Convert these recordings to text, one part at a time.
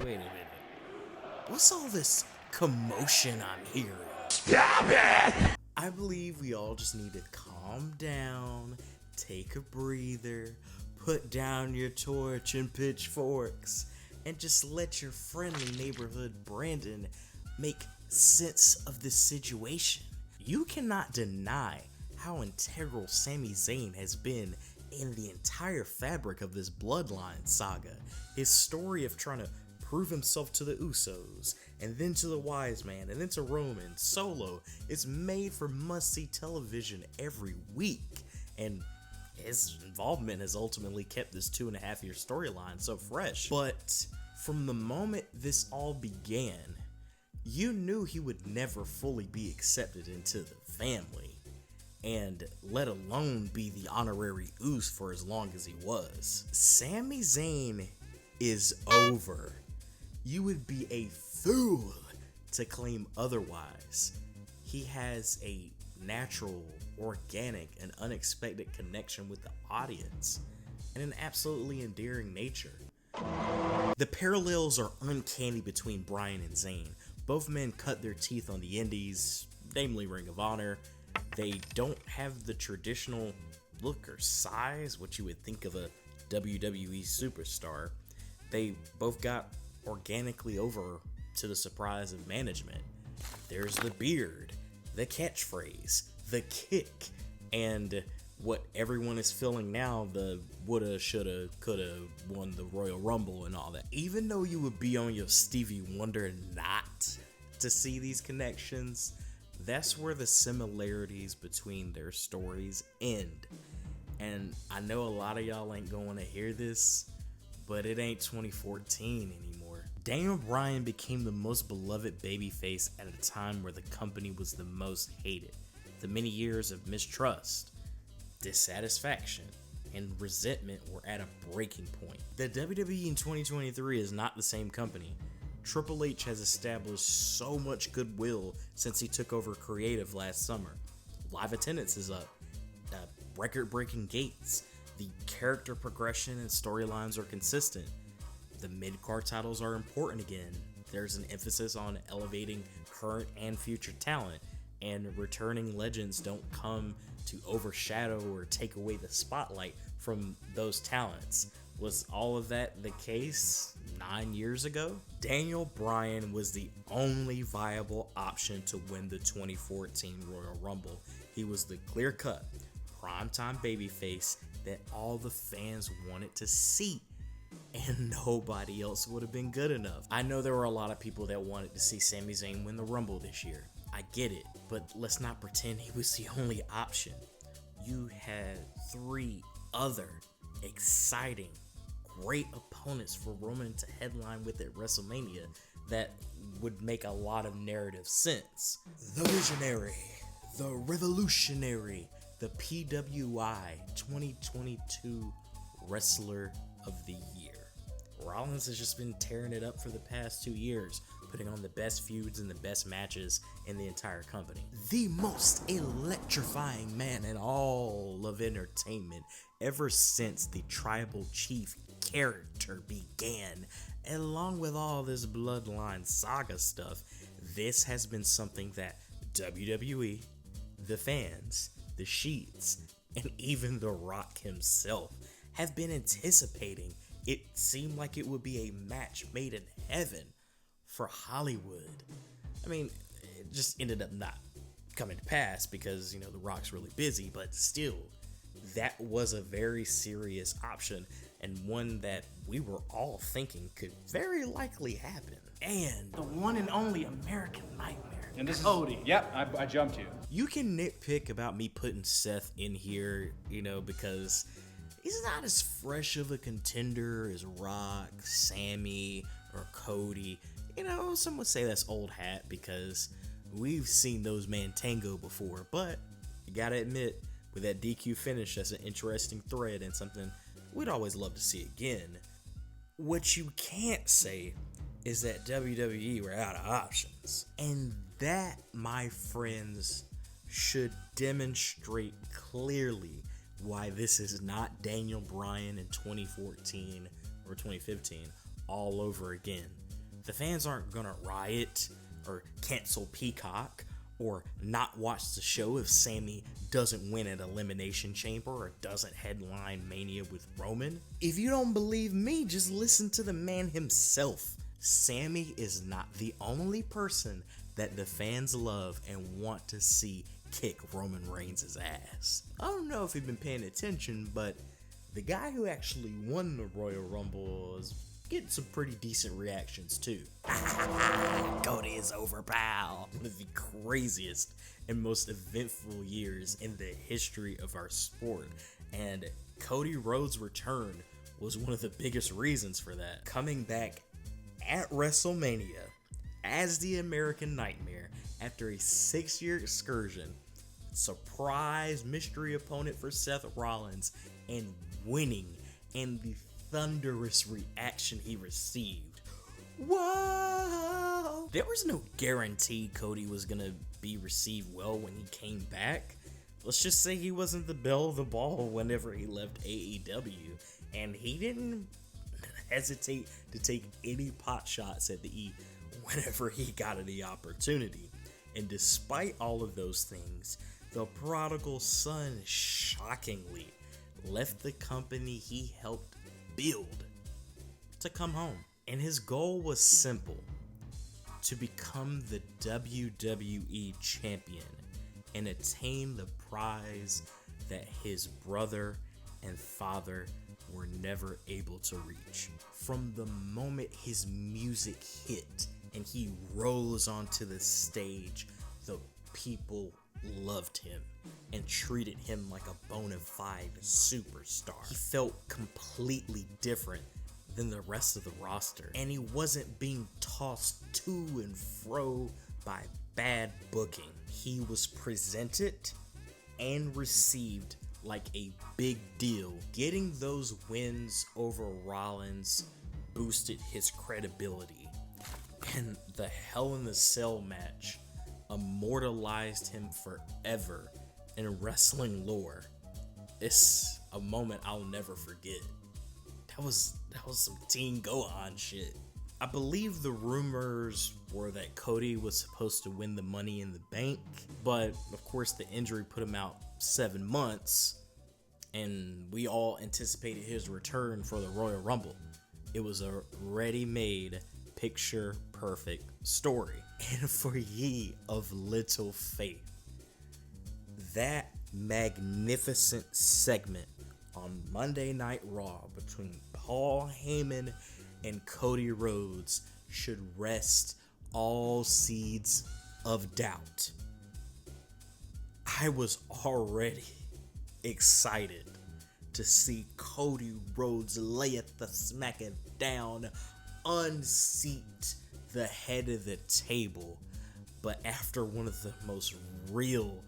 Wait a minute. What's all this commotion I'm hearing? Stop it! I believe we all just need to calm down, take a breather, put down your torch and pitchforks, and just let your friendly neighborhood Brandon make sense of this situation. You cannot deny how integral Sami Zayn has been in the entire fabric of this Bloodline saga. His story of trying to prove himself to the Usos, and then to the Wise Man, and then to Roman, Solo, is made for must-see television every week, and his involvement has ultimately kept this 2.5-year storyline so fresh. But from the moment this all began, you knew he would never fully be accepted into the family, and let alone be the Honarary Uce for as long as he was. Sami Zayn is over. You would be a fool to claim otherwise. He has a natural, organic, and unexpected connection with the audience, and an absolutely endearing nature. The parallels are uncanny between Bryan and Zayn. Both men cut their teeth on the indies, namely Ring of Honor. They don't have the traditional look or size, what you would think of a WWE superstar. They both got organically over to the surprise of management. There's the beard, the catchphrase, the kick, and what everyone is feeling now, the woulda, shoulda, coulda won the Royal Rumble and all that. Even though you would be on your Stevie Wonder not to see these connections, that's where the similarities between their stories end. And I know a lot of y'all ain't going to hear this, but it ain't 2014 anymore. Daniel Bryan became the most beloved babyface at a time where the company was the most hated. The many years of mistrust, dissatisfaction, and resentment were at a breaking point. The WWE in 2023 is not the same company. Triple H has established so much goodwill since he took over creative last summer. Live attendance is up, record-breaking gates, the character progression and storylines are consistent. The mid-card titles are important again. There's an emphasis on elevating current and future talent, and returning legends don't come to overshadow or take away the spotlight from those talents. Was all of that the case 9 years ago? Daniel Bryan was the only viable option to win the 2014 Royal Rumble. He was the clear-cut, primetime babyface that all the fans wanted to see, and nobody else would have been good enough. I know there were a lot of people that wanted to see Sami Zayn win the Rumble this year. I get it, but let's not pretend he was the only option. You had 3 other exciting, great opponents for Roman to headline with at WrestleMania that would make a lot of narrative sense. The Visionary, the Revolutionary, the PWI 2022 Wrestler of the Year. Rollins has just been tearing it up for the past 2 years, putting on the best feuds and the best matches in the entire company. The most electrifying man in all of entertainment ever since the Tribal Chief character began. Along with all this Bloodline saga stuff, this has been something that WWE, the fans, the Sheets, and even The Rock himself have been anticipating. It seemed like it would be a match made in heaven for Hollywood. I mean, it just ended up not coming to pass because, The Rock's really busy, but still, that was a very serious option and one that we were all thinking could very likely happen. And the one and only American Nightmare, and this Cody. is, yep, I jumped you. You can nitpick about me putting Seth in here, because he's not as fresh of a contender as Rock, Sammy, or Cody. Some would say that's old hat because we've seen those man tango before, but you gotta admit, with that DQ finish, that's an interesting thread and something we'd always love to see again. What you can't say is that WWE were out of options. And that, my friends, should demonstrate clearly why this is not Daniel Bryan in 2014 or 2015 all over again. The fans aren't gonna riot or cancel Peacock or not watch the show if Sami doesn't win at Elimination Chamber or doesn't headline Mania with Roman. If you don't believe me, just listen to the man himself. Sami is not the only person that the fans love and want to see kick Roman Reigns' ass. I don't know if you've been paying attention, but the guy who actually won the Royal Rumble is getting some pretty decent reactions too. Cody is over, pal. One of the craziest and most eventful years in the history of our sport, and Cody Rhodes' return was one of the biggest reasons for that. Coming back at WrestleMania as the American Nightmare after a 6-year excursion, surprise mystery opponent for Seth Rollins, and winning, and the thunderous reaction he received. Whoa! There was no guarantee Cody was gonna be received well when he came back. Let's just say he wasn't the belle of the ball whenever he left AEW, and he didn't hesitate to take any pot shots at the E whenever he got the opportunity. And despite all of those things, the prodigal son shockingly left the company he helped build to come home. And his goal was simple: to become the WWE Champion and attain the prize that his brother and father were never able to reach. From the moment his music hit and he rose onto the stage, the people loved him and treated him like a bona fide superstar. He felt completely different than the rest of the roster, and he wasn't being tossed to and fro by bad booking. He was presented and received like a big deal. Getting those wins over Rollins boosted his credibility, and the Hell in the Cell match immortalized him forever in wrestling lore. It's a moment I'll never forget. That was some Teen Gohan shit. I believe the rumors were that Cody was supposed to win the Money in the Bank, but of course the injury put him out 7 months, and we all anticipated his return for the Royal Rumble. It was a ready-made, picture-perfect story. And for ye of little faith, that magnificent segment on Monday Night Raw between Paul Heyman and Cody Rhodes should rest all seeds of doubt. I was already excited to see Cody Rhodes lay at the SmackDown, unseat the head of the table. But after one of the most real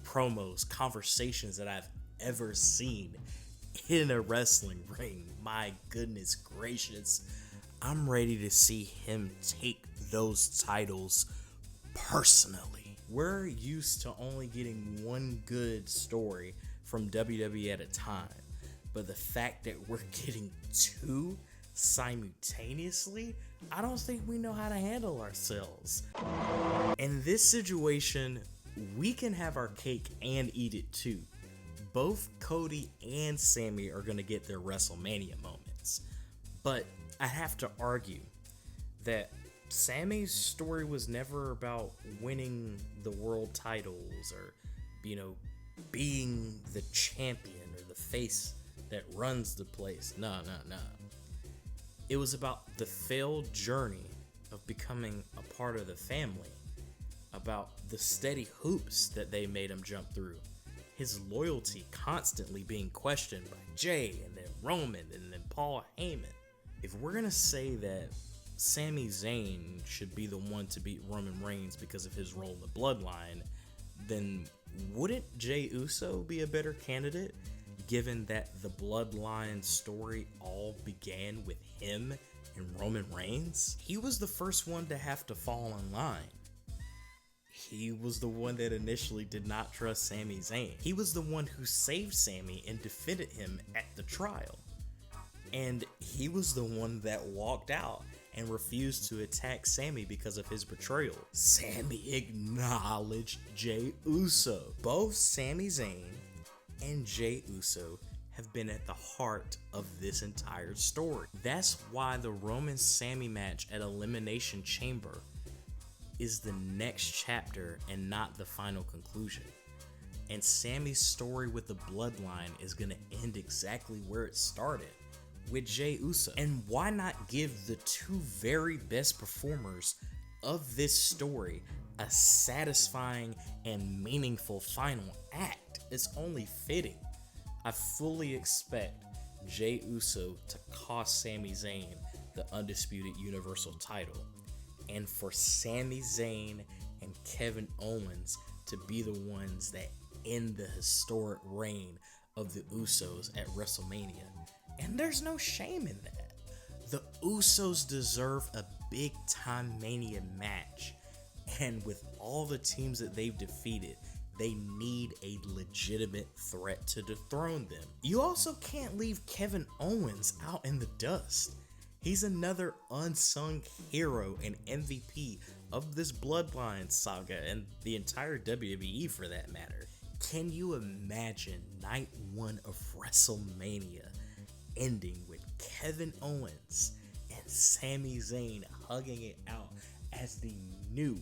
promos, conversations that I've ever seen in a wrestling ring, my goodness gracious, I'm ready to see him take those titles personally. We're used to only getting one good story from WWE at a time, but the fact that we're getting two simultaneously, I don't think we know how to handle ourselves. In this situation, we can have our cake and eat it too. Both Cody and Sami are going to get their WrestleMania moments, but I have to argue that Sami's story was never about winning the world titles or, being the champion or the face that runs the place. No. It was about the failed journey of becoming a part of the family, about the steady hoops that they made him jump through, his loyalty constantly being questioned by Jay and then Roman and then Paul Heyman. If we're gonna say that Sami Zayn should be the one to beat Roman Reigns because of his role in the Bloodline, then wouldn't Jey Uso be a better candidate, given that the Bloodline story all began with him and Roman Reigns? He was the first one to have to fall in line. He was the one that initially did not trust Sami Zayn. He was the one who saved Sami and defended him at the trial. And he was the one that walked out and refused to attack Sami because of his betrayal. Sami acknowledged Jey Uso. Both Sami Zayn and Jey Uso have been at the heart of this entire story. That's why the Roman Sami match at Elimination Chamber is the next chapter and not the final conclusion. And Sami's story with the Bloodline is gonna end exactly where it started, with Jey Uso. And why not give the two very best performers of this story a satisfying and meaningful final act? It's only fitting. I fully expect Jey Uso to cost Sami Zayn the Undisputed Universal title, and for Sami Zayn and Kevin Owens to be the ones that end the historic reign of the Usos at WrestleMania. And there's no shame in that. The Usos deserve a big time Mania match, and with all the teams that they've defeated, they need a legitimate threat to dethrone them. You also can't leave Kevin Owens out in the dust. He's another unsung hero and MVP of this Bloodline saga and the entire WWE for that matter. Can you imagine night one of WrestleMania ending with Kevin Owens and Sami Zayn hugging it out as the new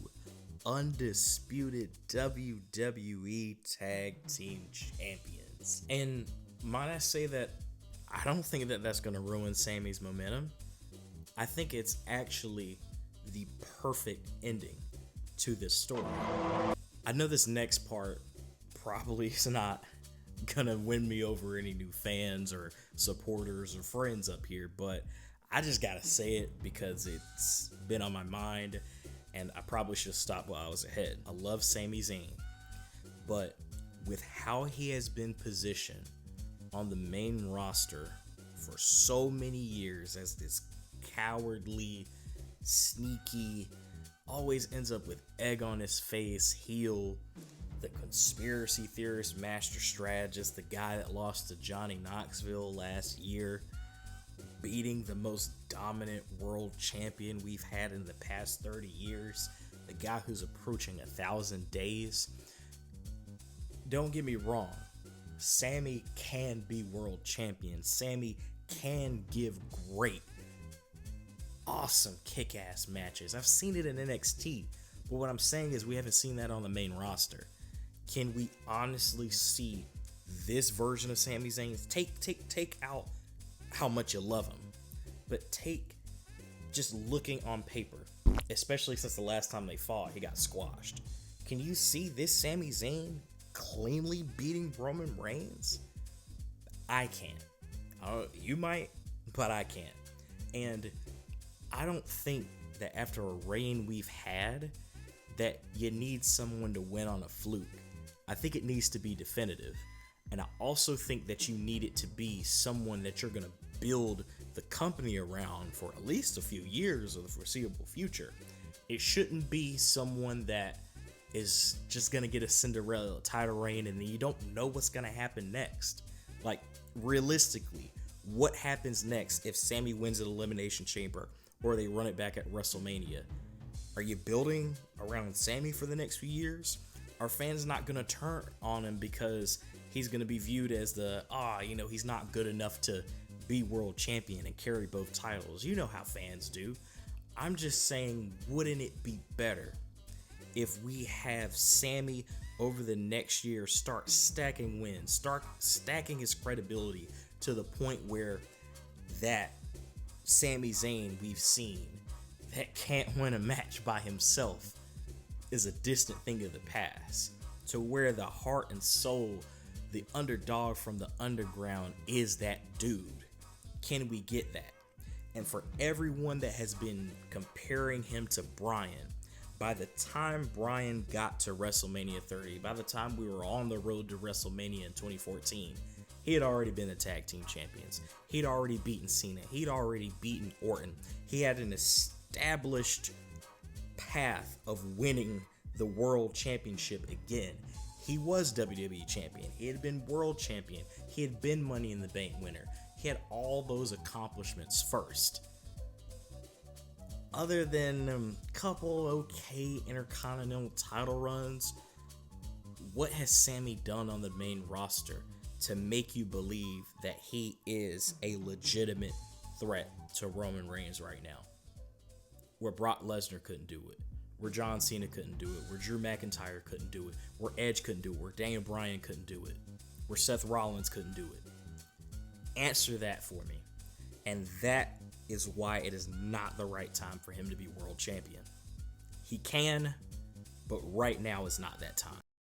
undisputed WWE Tag Team Champions? And might I say that I don't think that that's going to ruin Sami's momentum. I think it's actually the perfect ending to this story. I know this next part probably is not gonna win me over any new fans or supporters or friends up here, but I just gotta say it because it's been on my mind and I probably should have stopped while I was ahead. I love Sami Zayn, but with how he has been positioned on the main roster for so many years as this cowardly, sneaky, always ends up with egg on his face heel, the conspiracy theorist, master strategist, the guy that lost to Johnny Knoxville last year, beating the most dominant world champion we've had in the past 30 years, the guy who's approaching 1,000 days. Don't get me wrong, Sami can be world champion. Sami can give great, awesome kick-ass matches. I've seen it in NXT, but what I'm saying is we haven't seen that on the main roster. Can we honestly see this version of Sami Zayn? Take out how much you love him, but take just looking on paper, especially since the last time they fought, he got squashed. Can you see this Sami Zayn cleanly beating Roman Reigns? I can't. You might, but I can't. And I don't think that after a reign we've had, that you need someone to win on a fluke. I think it needs to be definitive. And I also think that you need it to be someone that you're going to build the company around for at least a few years or the foreseeable future. It shouldn't be someone that is just going to get a Cinderella title reign and then you don't know what's going to happen next. Like, realistically, what happens next if Sami wins an Elimination Chamber or they run it back at WrestleMania? Are you building around Sami for the next few years? Are fans not going to turn on him because he's going to be viewed as he's not good enough to be world champion and carry both titles? You know how fans do. I'm just saying, wouldn't it be better if we have Sami over the next year start stacking wins, start stacking his credibility to the point where that Sami Zayn we've seen that can't win a match by himself is a distant thing of the past, to where the heart and soul, the underdog from the underground is that dude? Can we get that? And for everyone that has been comparing him to Bryan, by the time Bryan got to WrestleMania 30, by the time we were on the road to WrestleMania in 2014, he had already been the tag team champions. He'd already beaten Cena. He'd already beaten Orton. He had an established path of winning the world championship again. He was WWE champion. He had been world champion. He had been Money in the Bank winner. He had all those accomplishments first. other than a couple okay Intercontinental title runs, what has Sami done on the main roster to make you believe that he is a legitimate threat to Roman Reigns right now? Where Brock Lesnar couldn't do it, where John Cena couldn't do it, where Drew McIntyre couldn't do it, where Edge couldn't do it, where Daniel Bryan couldn't do it, where Seth Rollins couldn't do it. Answer that for me. And that is why it is not the right time for him to be world champion. He can, but right now is not that time.